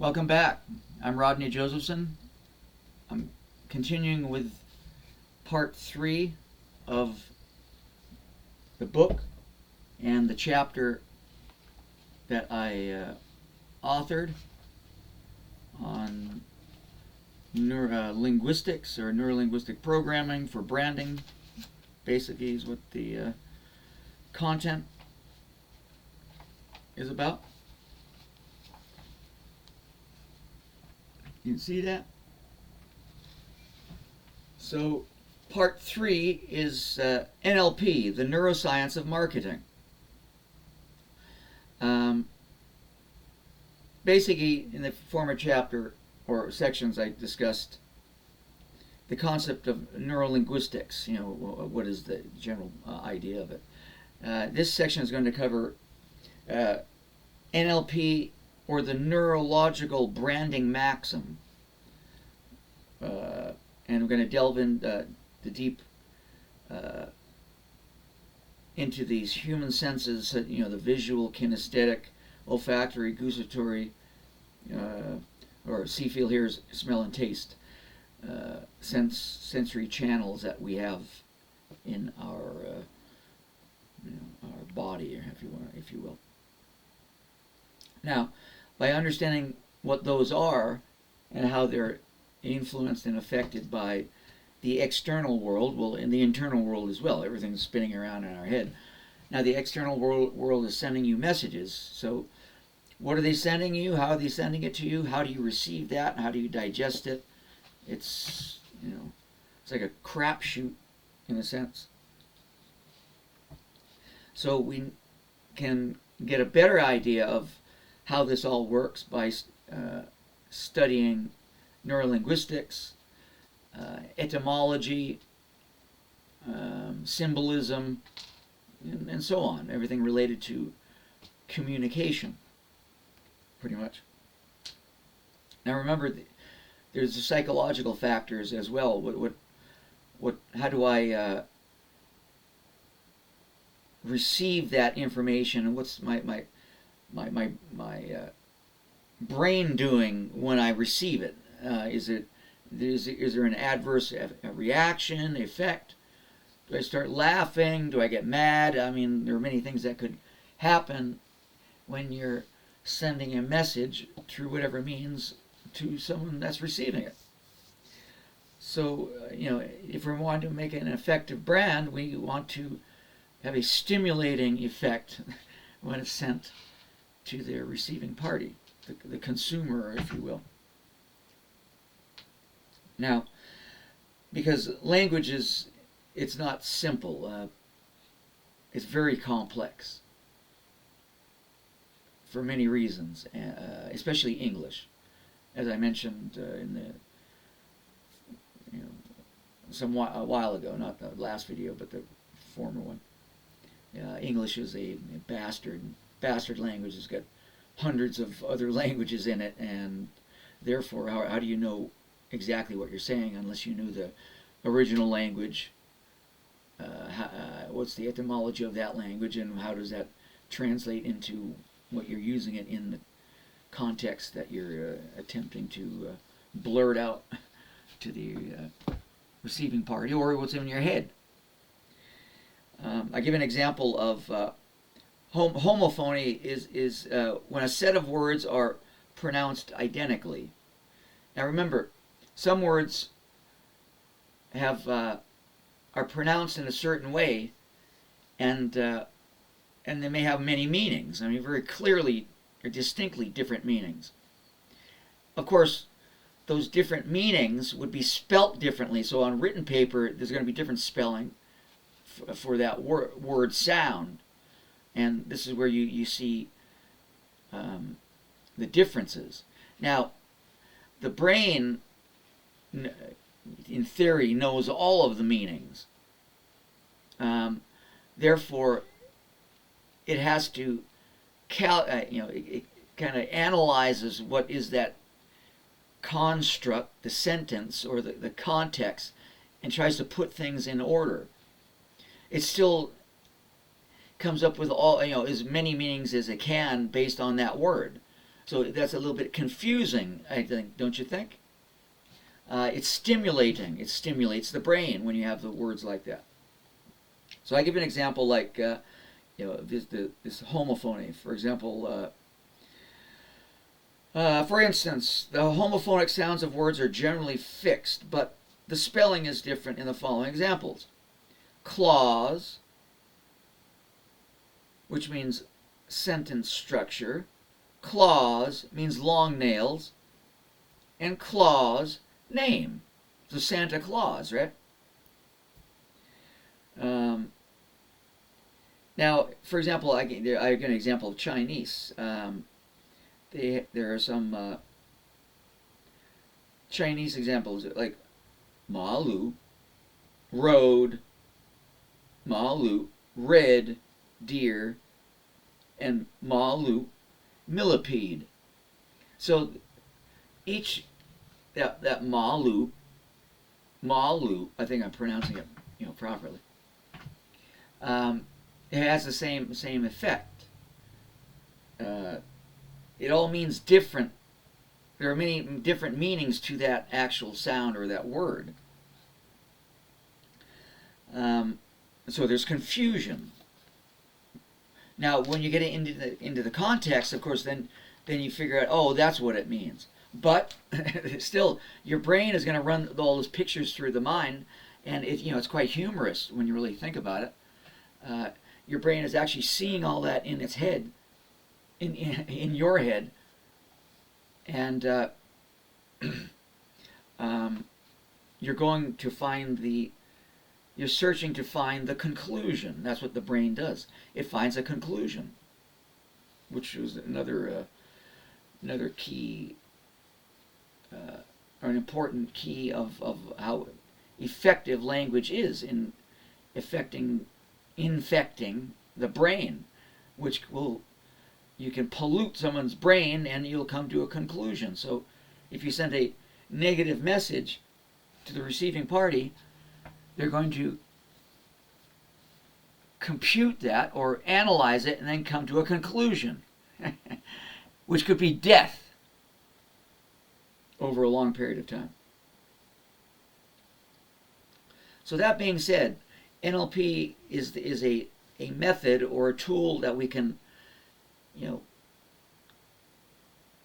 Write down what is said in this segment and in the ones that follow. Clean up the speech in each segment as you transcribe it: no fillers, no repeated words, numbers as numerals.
Welcome back. I'm Rodney Josephson. I'm continuing with part 3 of the book and the chapter that I authored on linguistics or neurolinguistic programming for branding. Basically is what the content is about. You can see that? So part 3 is NLP, the neuroscience of marketing. Basically, in the former chapter or sections, I discussed the concept of neurolinguistics. You know, what is the general idea of it. This section is going to cover NLP, or the neurological branding maxim. And we're going to delve into these human senses, the visual, kinesthetic, olfactory, gustatory, or see, feel, hear, smell, and taste sensory channels that we have in our body, if you will. Now, by understanding what those are and how they're influenced and affected by the external world, well, in the internal world as well, everything's spinning around in our head. Now, the external world is sending you messages. So, what are they sending you? How are they sending it to you? How do you receive that? How do you digest it? It's, it's like a crapshoot in a sense. So we can get a better idea of how this all works by studying neurolinguistics, etymology, symbolism, and so on. Everything related to communication, pretty much. Now remember, there's the psychological factors as well. How do I receive that information, and what's my brain doing when I receive it? Is there an adverse reaction, effect? Do I start laughing? Do I get mad? I mean, there are many things that could happen when you're sending a message through whatever means to someone that's receiving it. So, if we want to make an effective brand, we want to have a stimulating effect when it's sent to their receiving party, the consumer, if you will. Now, because language it's not simple. It's very complex for many reasons, especially English. As I mentioned in a while ago, not the last video, but the former one. English is a bastard language. It's got hundreds of other languages in it, and therefore, how do you know exactly what you're saying unless you know the original language? What's the etymology of that language, and how does that translate into what you're using it in the context that you're attempting to blurt out to the receiving party, or what's in your head? I give an example of homophony is when a set of words are pronounced identically. Now remember, some words are pronounced in a certain way, and they may have many meanings. I mean, very clearly or distinctly different meanings. Of course, those different meanings would be spelt differently. So on written paper, there's going to be different spelling for that word sound, and this is where you see the differences. Now, the brain, in theory, knows all of the meanings. Therefore, it has to it kind of analyzes what is that construct, the sentence, or the context, and tries to put things in order. It still comes up with all, as many meanings as it can based on that word. So that's a little bit confusing, I think, don't you think? It's stimulating. It stimulates the brain when you have the words like that. So I give an example like, this homophony. For example, for instance, the homophonic sounds of words are generally fixed, but the spelling is different in the following examples. Clause, which means sentence structure. Claus means long nails. And clause, name. So Santa Claus, right? Now, for example, I give an example of Chinese. There are some Chinese examples like Malu, road, Malu, red, deer, and Malu, millipede. So each that Malu, I think I'm pronouncing it properly. It has the same effect. It all means different. There are many different meanings to that actual sound or that word. So there's confusion. Now, when you get into the context, of course, then you figure out, oh, that's what it means. But still, your brain is going to run all those pictures through the mind, and it's quite humorous when you really think about it. Your brain is actually seeing all that in its head, in your head, and you're going to find you're searching to find the conclusion. That's what the brain does. It finds a conclusion, which is another key, or an important key of how effective language is in infecting the brain, which you can pollute someone's brain and you'll come to a conclusion. So if you send a negative message to the receiving party, they're going to compute that or analyze it and then come to a conclusion, which could be death over a long period of time. So that being said, NLP is a method or a tool that we can,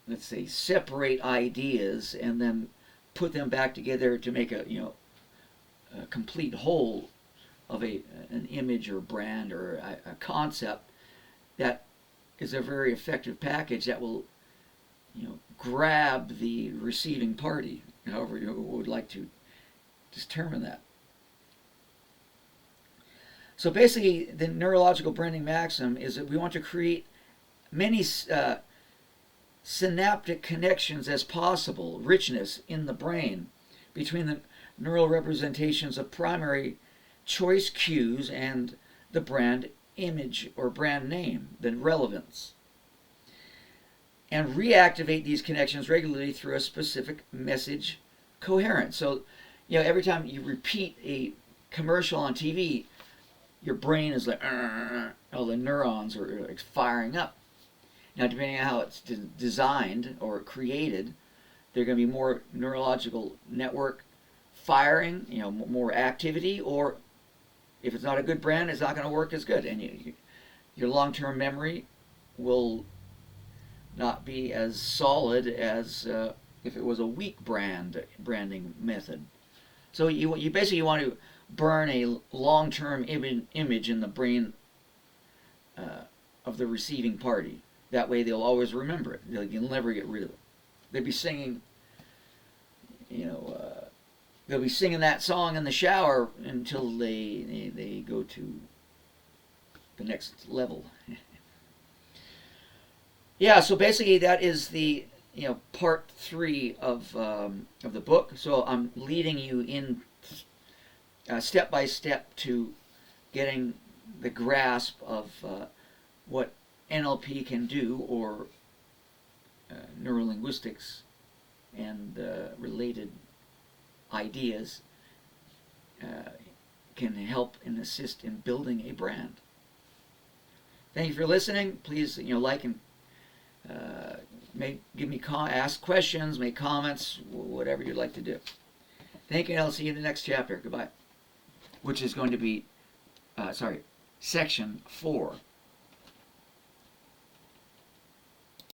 let's say, separate ideas and then put them back together to make a complete whole of an image or brand or a concept that is a very effective package that will grab the receiving party, however you would like to determine that. So basically, the neurological branding maxim is that we want to create many synaptic connections as possible, richness in the brain between the neural representations of primary choice cues and the brand image or brand name, the relevance, and reactivate these connections regularly through a specific message coherence. So, every time you repeat a commercial on TV, your brain is like, all the neurons are like firing up. Now, depending on how it's designed or created, there are going to be more neurological network firing, more activity, or if it's not a good brand, it's not going to work as good, and your long-term memory will not be as solid as if it was a weak branding method. So you basically want to burn a long-term image in the brain of the receiving party. That way they'll always remember it. You'll never get rid of it. They'll be singing, they'll be singing that song in the shower until they go to the next level. Yeah, so basically that is the part 3 of the book. So I'm leading you in step by step to getting the grasp of what NLP can do, or neurolinguistics and related ideas can help and assist in building a brand. Thank you for listening. Please, like and give me ask questions, make comments, whatever you'd like to do. Thank you, and I'll see you in the next chapter. Goodbye. Which is going to be, section 4.